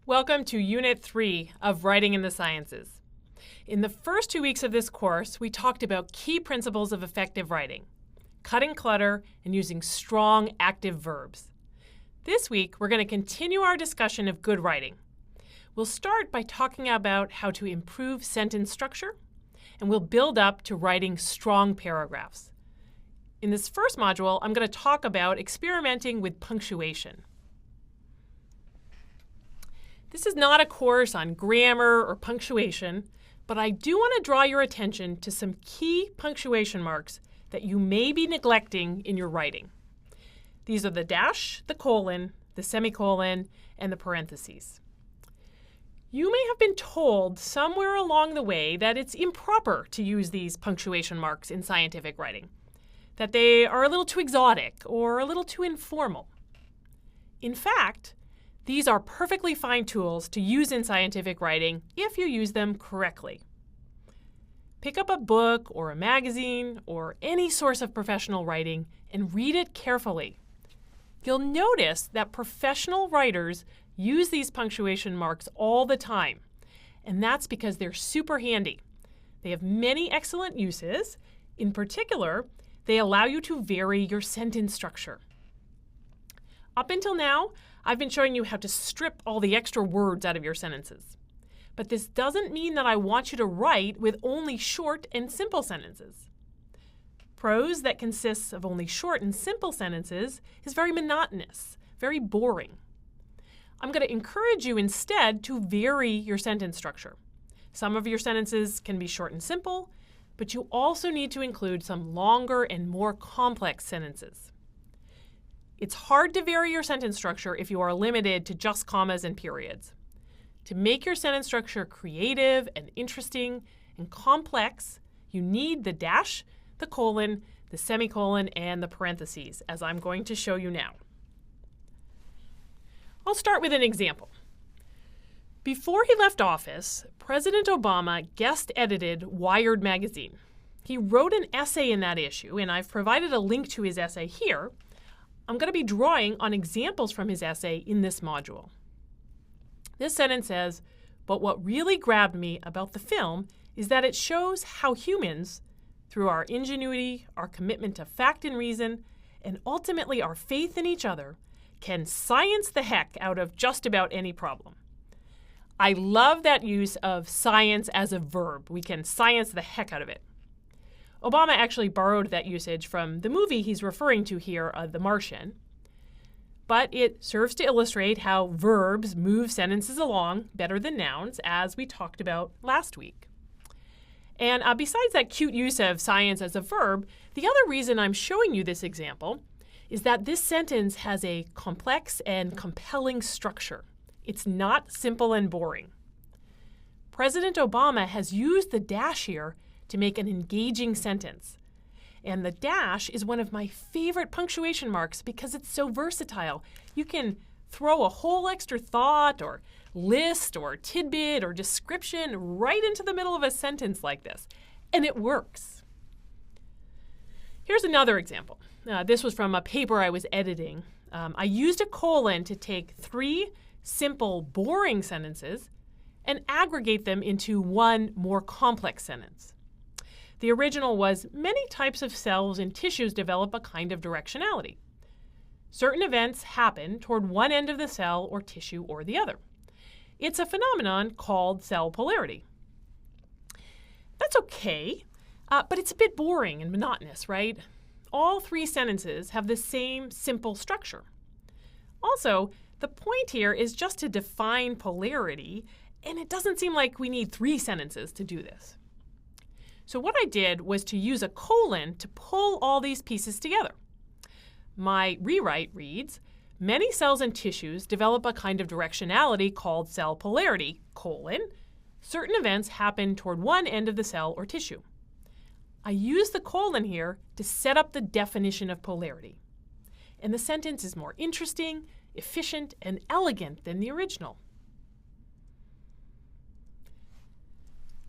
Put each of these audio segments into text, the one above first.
Welcome to Unit 3 of Writing in the Sciences. In the first 2 weeks of this course, we talked about key principles of effective writing, cutting clutter, and using strong active verbs. This week, we're going to continue our discussion of good writing. We'll start by talking about how to improve sentence structure, and we'll build up to writing strong paragraphs. In this first module, I'm going to talk about experimenting with punctuation. This is not a course on grammar or punctuation, but I do want to draw your attention to some key punctuation marks that you may be neglecting in your writing. These are the dash, the colon, the semicolon, and the parentheses. You may have been told somewhere along the way that it's improper to use these punctuation marks in scientific writing, that they are a little too exotic or a little too informal. In fact, these are perfectly fine tools to use in scientific writing if you use them correctly. Pick up a book or a magazine or any source of professional writing and read it carefully. You'll notice that professional writers use these punctuation marks all the time, and that's because they're super handy. They have many excellent uses. In particular, they allow you to vary your sentence structure. Up until now, I've been showing you how to strip all the extra words out of your sentences. But this doesn't mean that I want you to write with only short and simple sentences. Prose that consists of only short and simple sentences is very monotonous, very boring. I'm going to encourage you instead to vary your sentence structure. Some of your sentences can be short and simple, but you also need to include some longer and more complex sentences. It's hard to vary your sentence structure if you are limited to just commas and periods. To make your sentence structure creative and interesting and complex, you need the dash, the colon, the semicolon, and the parentheses, as I'm going to show you now. I'll start with an example. Before he left office, President Obama guest-edited Wired magazine. He wrote an essay in that issue, and I've provided a link to his essay here. I'm going to be drawing on examples from his essay in this module. This sentence says, "But what really grabbed me about the film is that it shows how humans, through our ingenuity, our commitment to fact and reason, and ultimately our faith in each other, can science the heck out of just about any problem." I love that use of science as a verb. We can science the heck out of it. Obama actually borrowed that usage from the movie he's referring to here, The Martian. But it serves to illustrate how verbs move sentences along better than nouns, as we talked about last week. And besides that cute use of science as a verb, the other reason I'm showing you this example is that this sentence has a complex and compelling structure. It's not simple and boring. President Obama has used the dash here to make an engaging sentence. And the dash is one of my favorite punctuation marks because it's so versatile. You can throw a whole extra thought or list or tidbit or description right into the middle of a sentence like this, and it works. Here's another example. This was from a paper I was editing. I used a colon to take 3 simple, boring sentences and aggregate them into one more complex sentence. The original was, "Many types of cells and tissues develop a kind of directionality. Certain events happen toward one end of the cell or tissue or the other. It's a phenomenon called cell polarity." That's okay, but it's a bit boring and monotonous, right? All 3 sentences have the same simple structure. Also, the point here is just to define polarity, and it doesn't seem like we need 3 sentences to do this. So what I did was to use a colon to pull all these pieces together. My rewrite reads, "Many cells and tissues develop a kind of directionality called cell polarity, colon. Certain events happen toward one end of the cell or tissue." I use the colon here to set up the definition of polarity. And the sentence is more interesting, efficient, and elegant than the original.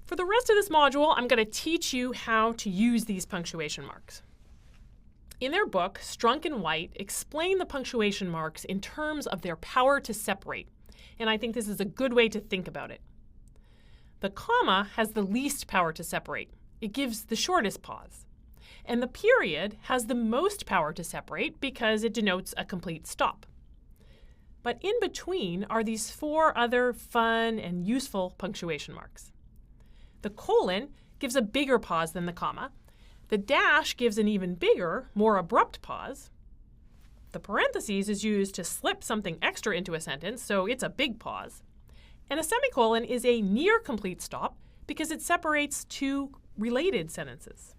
For the rest of this module, I'm going to teach you how to use these punctuation marks. In their book, Strunk and White explain the punctuation marks in terms of their power to separate And I think this is a good way to think about it. The comma has the least power to separate. It gives the shortest pause. And the period has the most power to separate because it denotes a complete stop. But in between are these 4 other fun and useful punctuation marks. The colon gives a bigger pause than the comma. The dash gives an even bigger, more abrupt pause. The parentheses is used to slip something extra into a sentence, so it's a big pause. And a semicolon is a near complete stop because it separates 2 related sentences.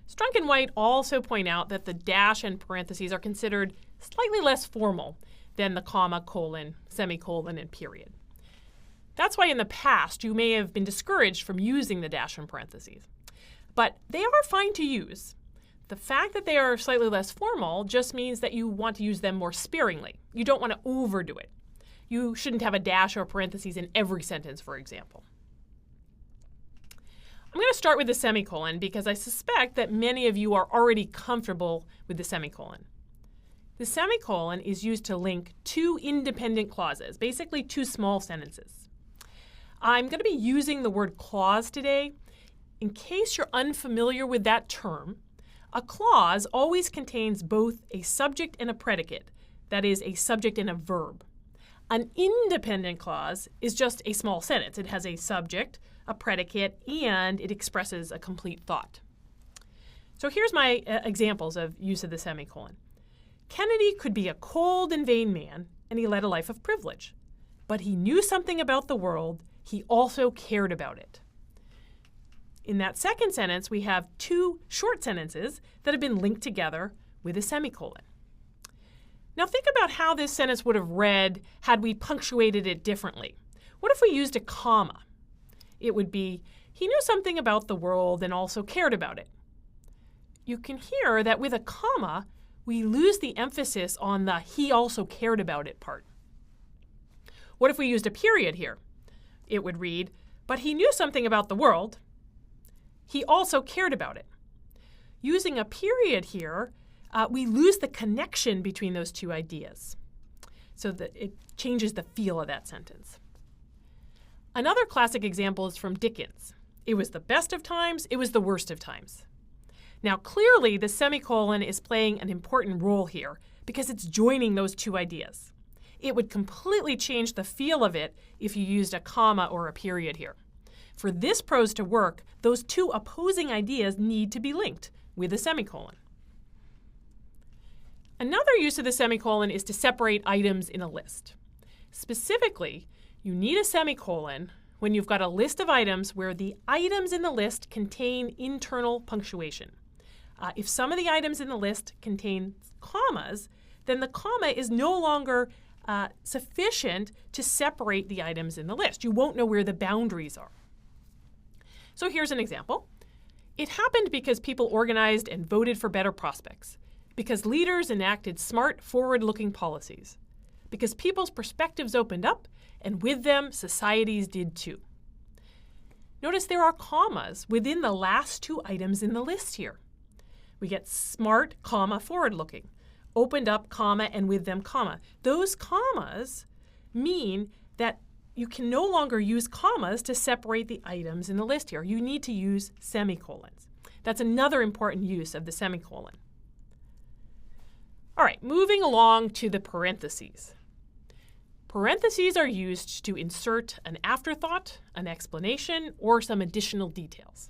Strunk and White also point out that the dash and parentheses are considered slightly less formal than the comma, colon, semicolon, and period. That's why in the past you may have been discouraged from using the dash and parentheses. But they are fine to use. The fact that they are slightly less formal just means that you want to use them more sparingly. You don't want to overdo it. You shouldn't have a dash or parentheses in every sentence, for example. I'm going to start with the semicolon because I suspect that many of you are already comfortable with the semicolon. The semicolon is used to link 2 independent clauses, basically 2 small sentences. I'm going to be using the word clause today. In case you're unfamiliar with that term, a clause always contains both a subject and a predicate, that is, a subject and a verb. An independent clause is just a small sentence. It has a subject, a predicate, and it expresses a complete thought. So here's my examples of use of the semicolon. Kennedy could be a cold and vain man, and he led a life of privilege. But he knew something about the world. He also cared about it. In that second sentence, we have 2 short sentences that have been linked together with a semicolon. Now think about how this sentence would have read had we punctuated it differently. What if we used a comma? It would be, he knew something about the world and also cared about it. You can hear that with a comma, we lose the emphasis on the he also cared about it part. What if we used a period here? It would read, but he knew something about the world. He also cared about it. Using a period here, we lose the connection between those 2 ideas, so that it changes the feel of that sentence. Another classic example is from Dickens. It was the best of times, it was the worst of times. Now clearly the semicolon is playing an important role here because it's joining those 2 ideas. It would completely change the feel of it if you used a comma or a period here. For this prose to work, those 2 opposing ideas need to be linked with a semicolon. Another use of the semicolon is to separate items in a list. Specifically, you need a semicolon when you've got a list of items where the items in the list contain internal punctuation. If some of the items in the list contain commas, then the comma is no longer sufficient to separate the items in the list. You won't know where the boundaries are. So here's an example. It happened because people organized and voted for better prospects, because leaders enacted smart, forward-looking policies, because people's perspectives opened up, and with them, societies did too. Notice there are commas within the last 2 items in the list here. We get smart, comma, forward-looking, opened up, comma, and with them, comma. Those commas mean that you can no longer use commas to separate the items in the list here. You need to use semicolons. That's another important use of the semicolon. All right, moving along to the parentheses. Parentheses are used to insert an afterthought, an explanation, or some additional details.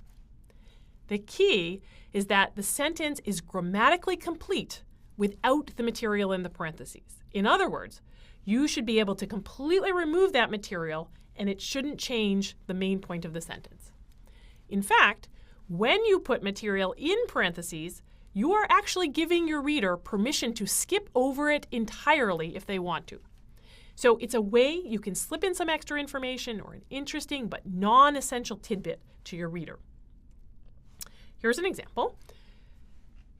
The key is that the sentence is grammatically complete without the material in the parentheses. In other words, you should be able to completely remove that material and it shouldn't change the main point of the sentence. In fact, when you put material in parentheses, you are actually giving your reader permission to skip over it entirely if they want to. So it's a way you can slip in some extra information or an interesting but non-essential tidbit to your reader. Here's an example.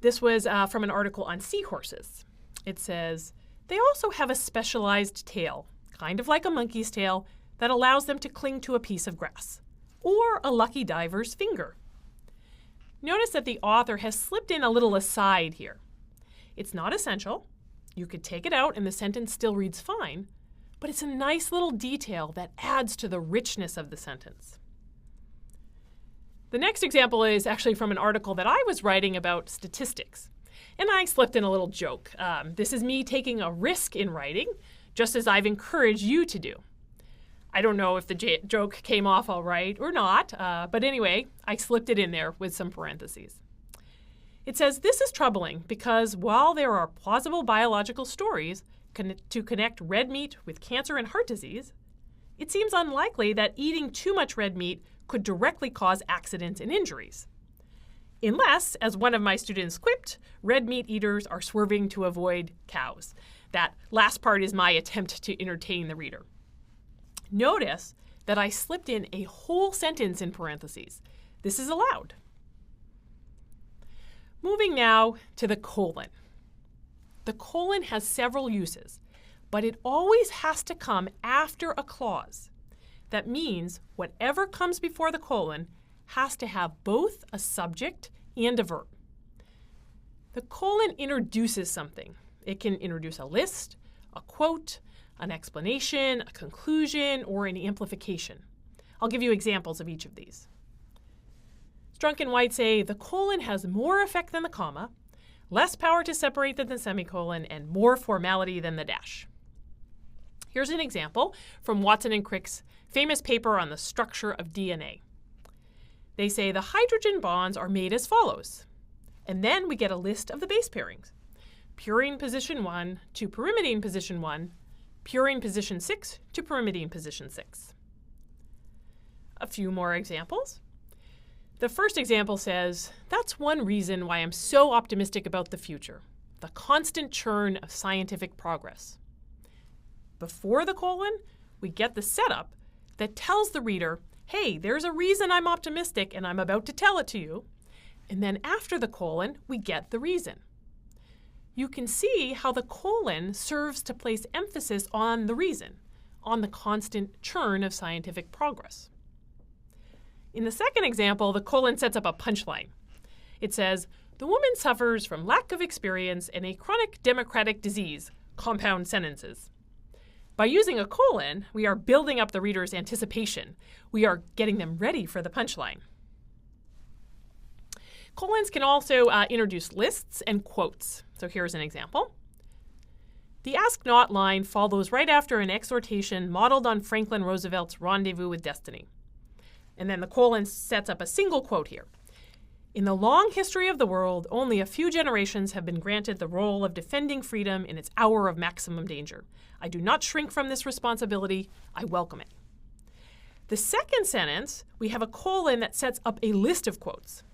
This was from an article on seahorses. It says, they also have a specialized tail, kind of like a monkey's tail, that allows them to cling to a piece of grass, or a lucky diver's finger. Notice that the author has slipped in a little aside here. It's not essential. You could take it out and the sentence still reads fine, but it's a nice little detail that adds to the richness of the sentence. The next example is actually from an article that I was writing about statistics. And I slipped in a little joke. This is me taking a risk in writing, just as I've encouraged you to do. I don't know if the joke came off all right or not, but anyway, I slipped it in there with some parentheses. It says, this is troubling because while there are plausible biological stories to connect red meat with cancer and heart disease, it seems unlikely that eating too much red meat could directly cause accidents and injuries. Unless, as one of my students quipped, red meat eaters are swerving to avoid cows. That last part is my attempt to entertain the reader. Notice that I slipped in a whole sentence in parentheses. This is allowed. Moving now to the colon. The colon has several uses, but it always has to come after a clause. That means whatever comes before the colon has to have both a subject and a verb. The colon introduces something. It can introduce a list, a quote, an explanation, a conclusion, or an amplification. I'll give you examples of each of these. Strunk and White say the colon has more effect than the comma, less power to separate than the semicolon, and more formality than the dash. Here's an example from Watson and Crick's famous paper on the structure of DNA. They say the hydrogen bonds are made as follows. And then we get a list of the base pairings. Purine position 1 to pyrimidine position 1, purine position 6 to pyrimidine position 6. A few more examples. The first example says, that's one reason why I'm so optimistic about the future, the constant churn of scientific progress. Before the colon, we get the setup that tells the reader, hey, there's a reason I'm optimistic and I'm about to tell it to you. And then after the colon, we get the reason. You can see how the colon serves to place emphasis on the reason, on the constant churn of scientific progress. In the second example, the colon sets up a punchline. It says, the woman suffers from lack of experience and a chronic democratic disease, compound sentences. By using a colon, we are building up the reader's anticipation. We are getting them ready for the punchline. Colons can also introduce lists and quotes. So here's an example. The Ask Not line follows right after an exhortation modeled on Franklin Roosevelt's Rendezvous with Destiny. And then the colon sets up a single quote here. In the long history of the world, only a few generations have been granted the role of defending freedom in its hour of maximum danger. I do not shrink from this responsibility. I welcome it. The second sentence, we have a colon that sets up a list of quotes.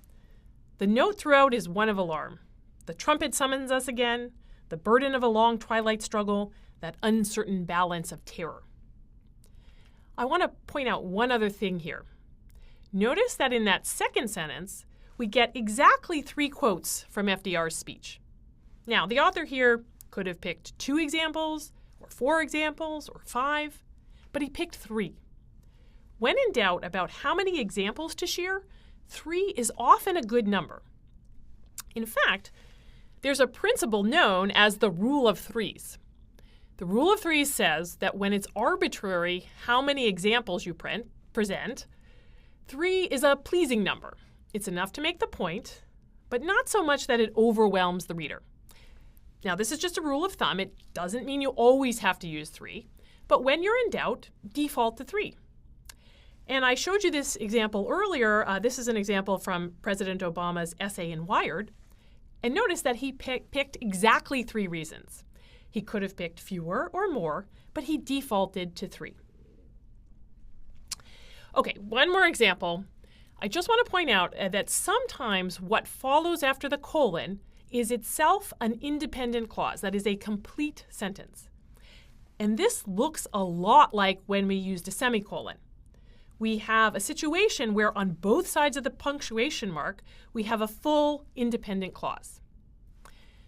The note throughout is one of alarm. The trumpet summons us again, the burden of a long twilight struggle, that uncertain balance of terror. I want to point out one other thing here. Notice that in that second sentence, we get exactly 3 quotes from FDR's speech. Now, the author here could have picked 2 examples, or 4 examples, or 5, but he picked 3. When in doubt about how many examples to share, 3 is often a good number. In fact, there's a principle known as the rule of 3s. The rule of 3s says that when it's arbitrary how many examples you present, 3 is a pleasing number. It's enough to make the point, but not so much that it overwhelms the reader. Now, this is just a rule of thumb. It doesn't mean you always have to use 3, but when you're in doubt, default to 3. And I showed you this example earlier. This is an example from President Obama's essay in Wired. And notice that he picked exactly 3 reasons. He could have picked fewer or more, but he defaulted to 3. Okay, one more example. I just want to point out that sometimes what follows after the colon is itself an independent clause, that is a complete sentence. And this looks a lot like when we used a semicolon. We have a situation where on both sides of the punctuation mark, we have a full independent clause.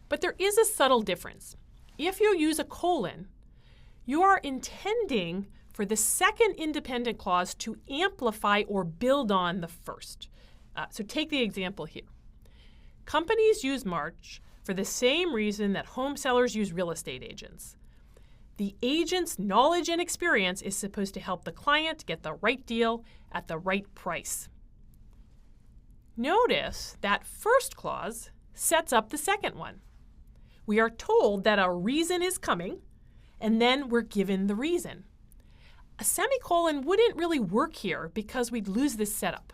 But there is a subtle difference. If you use a colon, you are intending for the second independent clause to amplify or build on the first. So take the example here. Companies use March for the same reason that home sellers use real estate agents. The agent's knowledge and experience is supposed to help the client get the right deal at the right price. Notice that first clause sets up the second one. We are told that a reason is coming, and then we're given the reason. A semicolon wouldn't really work here because we'd lose this setup.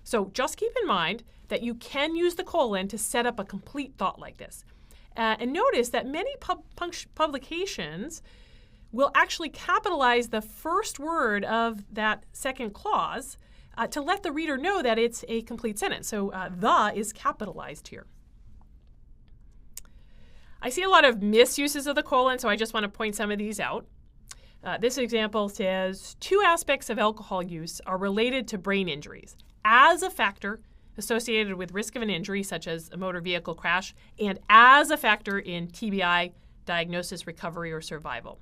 So just keep in mind that you can use the colon to set up a complete thought like this. And notice that many publications will actually capitalize the first word of that second clause to let the reader know that it's a complete sentence. So the is capitalized here. I see a lot of misuses of the colon, so I just want to point some of these out. This example says, 2 aspects of alcohol use are related to brain injuries as a factor associated with risk of an injury, such as a motor vehicle crash, and as a factor in TBI, diagnosis, recovery, or survival.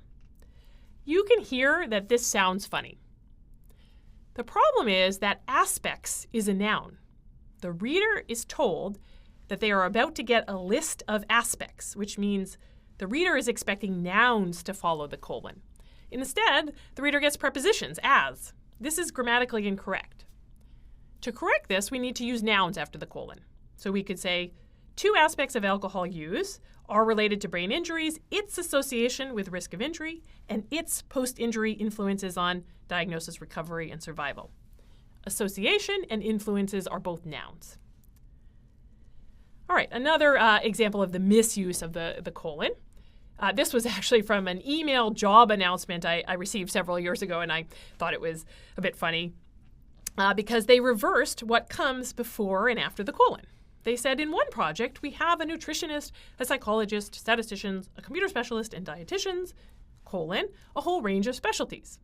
You can hear that this sounds funny. The problem is that aspects is a noun. The reader is told that they are about to get a list of aspects, which means the reader is expecting nouns to follow the colon. Instead, the reader gets prepositions, as. This is grammatically incorrect. To correct this, we need to use nouns after the colon. So we could say, 2 aspects of alcohol use are related to brain injuries, its association with risk of injury, and its post-injury influences on diagnosis, recovery, and survival. Association and influences are both nouns. All right, another example of the misuse of the colon. This was actually from an email job announcement I received several years ago, and I thought it was a bit funny because they reversed what comes before and after the colon. They said in one project, we have a nutritionist, a psychologist, statisticians, a computer specialist, and dietitians, colon, a whole range of specialties.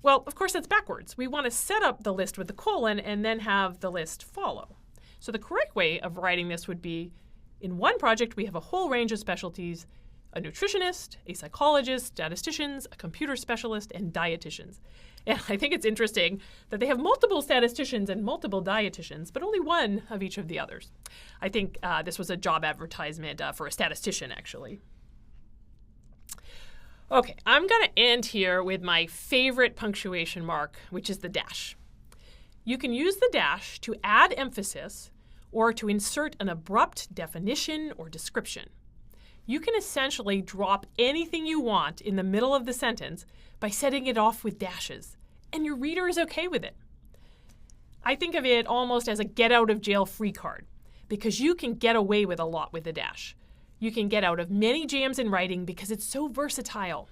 Well, of course, that's backwards. We want to set up the list with the colon and then have the list follow. So the correct way of writing this would be, in one project, we have a whole range of specialties, a nutritionist, a psychologist, statisticians, a computer specialist, and dietitians. And I think it's interesting that they have multiple statisticians and multiple dietitians, but only one of each of the others. I think this was a job advertisement for a statistician, actually. Okay, I'm going to end here with my favorite punctuation mark, which is the dash. You can use the dash to add emphasis or to insert an abrupt definition or description. You can essentially drop anything you want in the middle of the sentence by setting it off with dashes, and your reader is okay with it. I think of it almost as a get-out-of-jail-free card, because you can get away with a lot with the dash. You can get out of many jams in writing because it's so versatile.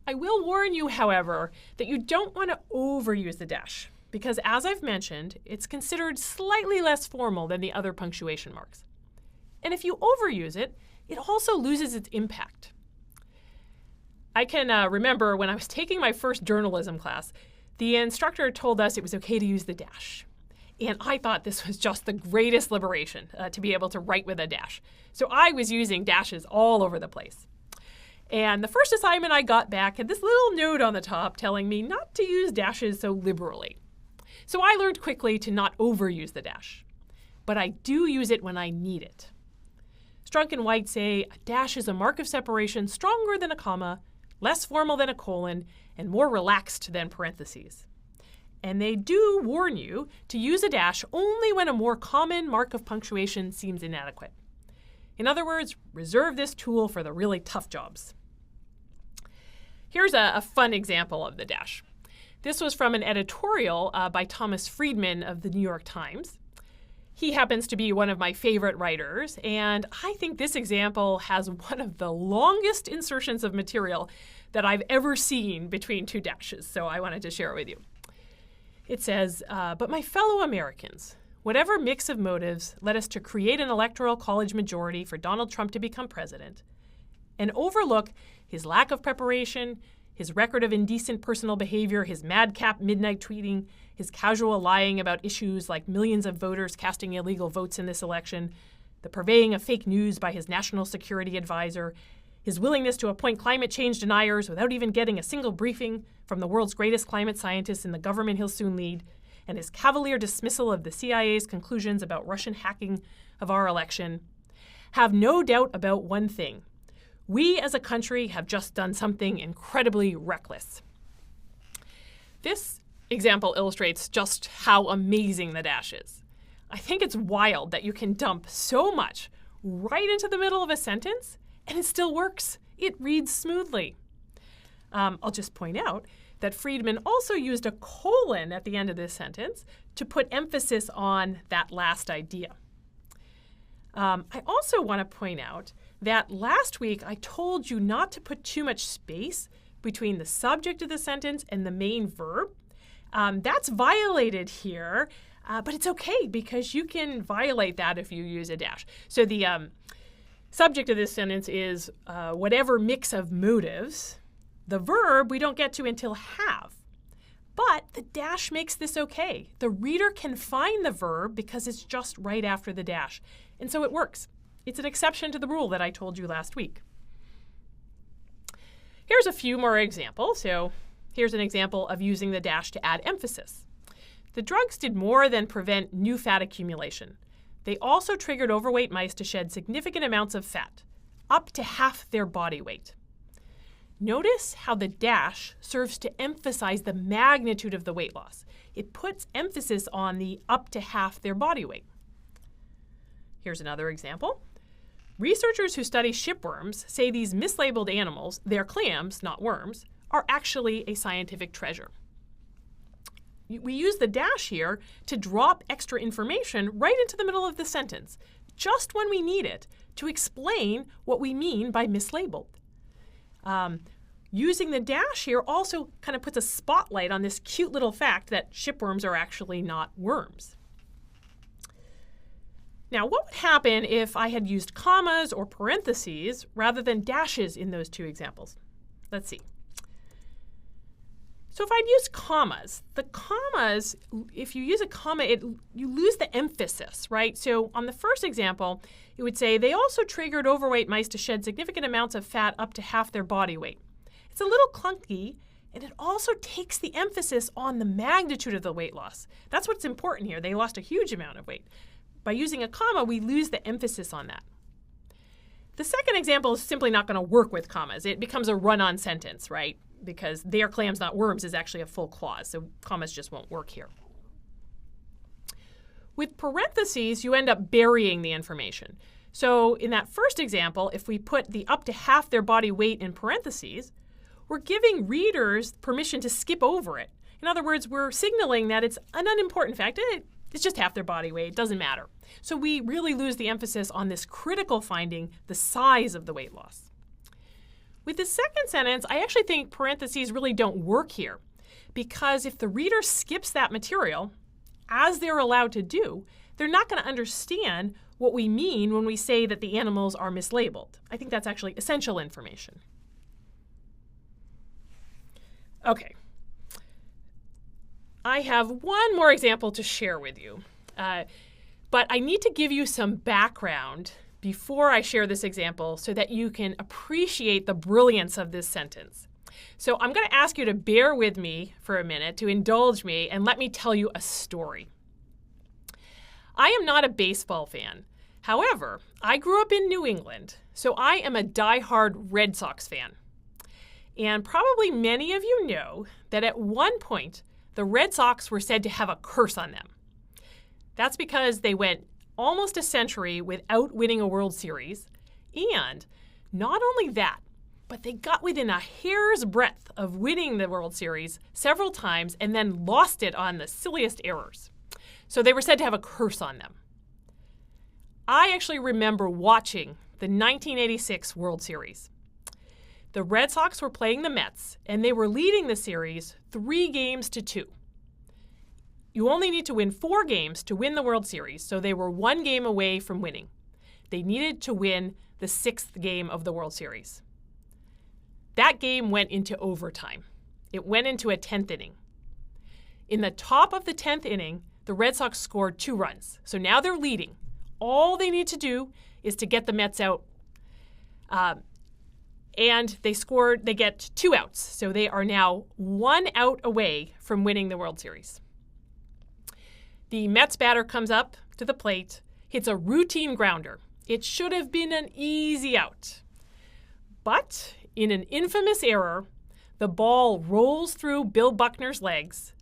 I will warn you, however, that you don't want to overuse the dash, because as I've mentioned, it's considered slightly less formal than the other punctuation marks. And if you overuse it, it also loses its impact. I can remember when I was taking my first journalism class, the instructor told us it was okay to use the dash. And I thought this was just the greatest liberation to be able to write with a dash. So I was using dashes all over the place. And the first assignment I got back had this little note on the top telling me not to use dashes so liberally. So I learned quickly to not overuse the dash. But I do use it when I need it. Strunk and White say a dash is a mark of separation stronger than a comma, less formal than a colon, and more relaxed than parentheses. And they do warn you to use a dash only when a more common mark of punctuation seems inadequate. In other words, reserve this tool for the really tough jobs. Here's a fun example of the dash. This was from an editorial by Thomas Friedman of the New York Times. He happens to be one of my favorite writers, and I think this example has one of the longest insertions of material that I've ever seen between 2 dashes, so I wanted to share it with you. It says, but my fellow Americans, whatever mix of motives led us to create an electoral college majority for Donald Trump to become president, and overlook his lack of preparation, his record of indecent personal behavior, his madcap midnight tweeting, his casual lying about issues like millions of voters casting illegal votes in this election, the purveying of fake news by his national security advisor, his willingness to appoint climate change deniers without even getting a single briefing from the world's greatest climate scientists in the government he'll soon lead, and his cavalier dismissal of the CIA's conclusions about Russian hacking of our election, have no doubt about one thing. We as a country have just done something incredibly reckless. This example illustrates just how amazing the dash is. I think it's wild that you can dump so much right into the middle of a sentence and it still works. It reads smoothly. I'll just point out that Friedman also used a colon at the end of this sentence to put emphasis on that last idea. I also want to point out that last week I told you not to put too much space between the subject of the sentence and the main verb. That's violated here, but it's okay because you can violate that if you use a dash. So the subject of this sentence is whatever mix of motives. The verb we don't get to until have. But the dash makes this okay. The reader can find the verb because it's just right after the dash. And so it works. It's an exception to the rule that I told you last week. Here's a few more examples. So here's an example of using the dash to add emphasis. The drugs did more than prevent new fat accumulation. They also triggered overweight mice to shed significant amounts of fat, up to half their body weight. Notice how the dash serves to emphasize the magnitude of the weight loss. It puts emphasis on the up to half their body weight. Here's another example. Researchers who study shipworms say these mislabeled animals, they're clams, not worms, are actually a scientific treasure. We use the dash here to drop extra information right into the middle of the sentence, just when we need it, to explain what we mean by mislabeled. Using the dash here also kind of puts a spotlight on this cute little fact that shipworms are actually not worms. Now, what would happen if I had used commas or parentheses rather than dashes in those two examples? Let's see. So if I'd used commas, the commas, if you use a comma, you lose the emphasis, right? So on the first example, it would say, they also triggered overweight mice to shed significant amounts of fat up to half their body weight. It's a little clunky, and it also takes the emphasis on the magnitude of the weight loss. That's what's important here. They lost a huge amount of weight. By using a comma, we lose the emphasis on that. The second example is simply not going to work with commas. It becomes a run-on sentence, right? Because they are clams, not worms is actually a full clause, so commas just won't work here. With parentheses, you end up burying the information. So in that first example, if we put the up to half their body weight in parentheses, we're giving readers permission to skip over it. In other words, we're signaling that it's an unimportant fact. It's just half their body weight. It doesn't matter. So we really lose the emphasis on this critical finding, the size of the weight loss. With the second sentence, I actually think parentheses really don't work here, because if the reader skips that material, as they're allowed to do, they're not going to understand what we mean when we say that the animals are mislabeled. I think that's actually essential information. Okay. I have one more example to share with you, but I need to give you some background before I share this example so that you can appreciate the brilliance of this sentence. So I'm going to ask you to bear with me for a minute, to indulge me, and let me tell you a story. I am not a baseball fan. However, I grew up in New England, so I am a diehard Red Sox fan. And probably many of you know that at one point, the Red Sox were said to have a curse on them. That's because they went almost a century without winning a World Series, and not only that, but they got within a hair's breadth of winning the World Series several times and then lost it on the silliest errors. So they were said to have a curse on them. I actually remember watching the 1986 World Series. The Red Sox were playing the Mets, and they were leading the series 3-2. You only need to win 4 games to win the World Series, so they were 1 game away from winning. They needed to win the 6th game of the World Series. That game went into overtime. It went into a 10th inning. In the top of the 10th inning, the Red Sox scored 2 runs. So now they're leading. All they need to do is to get the Mets out. And they get 2 outs. So they are now 1 out away from winning the World Series. The Mets batter comes up to the plate, hits a routine grounder. It should have been an easy out. But in an infamous error, the ball rolls through Bill Buckner's legs.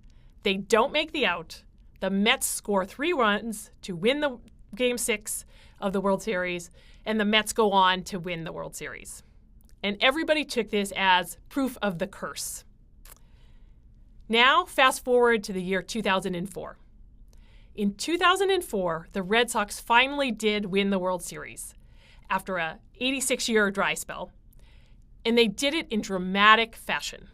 They don't make the out. The Mets score 3 runs to win the Game 6 of the World Series, and the Mets go on to win the World Series. And everybody took this as proof of the curse. Now, fast forward to the year 2004. In 2004, the Red Sox finally did win the World Series after a 86-year dry spell, and they did it in dramatic fashion.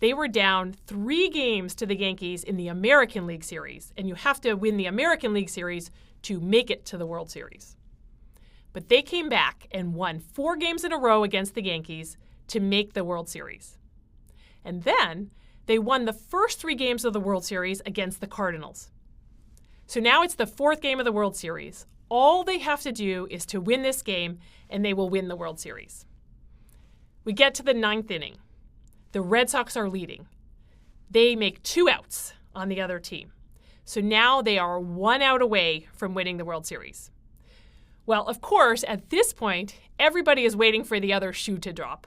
They were down 3 games to the Yankees in the American League Series, and you have to win the American League Series to make it to the World Series. But they came back and won 4 games in a row against the Yankees to make the World Series. And then they won the first 3 games of the World Series against the Cardinals. So now it's the 4th game of the World Series. All they have to do is to win this game, and they will win the World Series. We get to the 9th inning. The Red Sox are leading. They make 2 outs on the other team. So now they are 1 out away from winning the World Series. Well, of course, at this point, everybody is waiting for the other shoe to drop.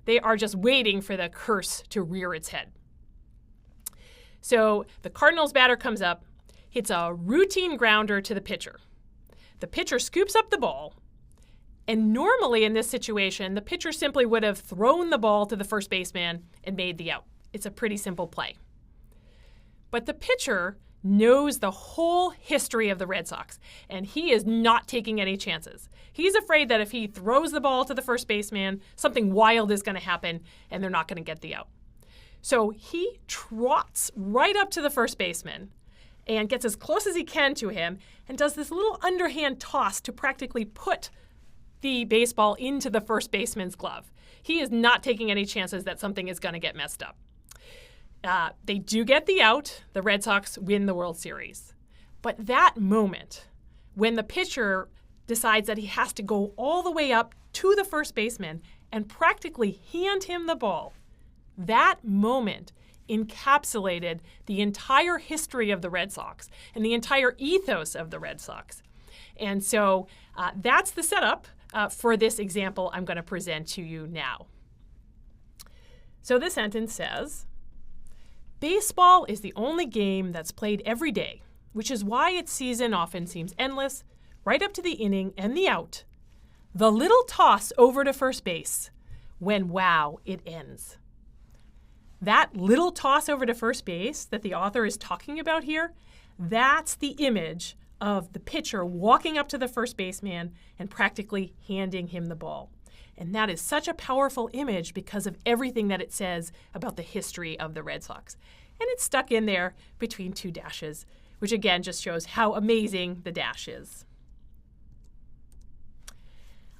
They are just waiting for the curse to rear its head. So the Cardinals batter comes up, hits a routine grounder to the pitcher. The pitcher scoops up the ball, and normally in this situation, the pitcher simply would have thrown the ball to the first baseman and made the out. It's a pretty simple play. But the pitcher knows the whole history of the Red Sox, and he is not taking any chances. He's afraid that if he throws the ball to the first baseman, something wild is going to happen, and they're not going to get the out. So he trots right up to the first baseman and gets as close as he can to him and does this little underhand toss to practically put the baseball into the first baseman's glove. He is not taking any chances that something is going to get messed up. They do get the out. The Red Sox win the World Series. But that moment, when the pitcher decides that he has to go all the way up to the first baseman and practically hand him the ball, that moment encapsulated the entire history of the Red Sox and the entire ethos of the Red Sox. And so that's the setup for this example I'm going to present to you now. So this sentence says, baseball is the only game that's played every day, which is why its season often seems endless, right up to the inning and the out. The little toss over to first base, when wow, it ends. That little toss over to first base that the author is talking about here, that's the image of the pitcher walking up to the first baseman and practically handing him the ball. And that is such a powerful image because of everything that it says about the history of the Red Sox. And it's stuck in there between 2 dashes, which again just shows how amazing the dash is.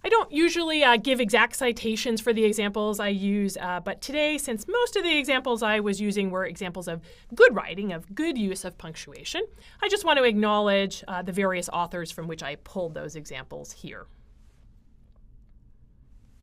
I don't usually give exact citations for the examples I use, but today, since most of the examples I was using were examples of good writing, of good use of punctuation, I just want to acknowledge the various authors from which I pulled those examples here.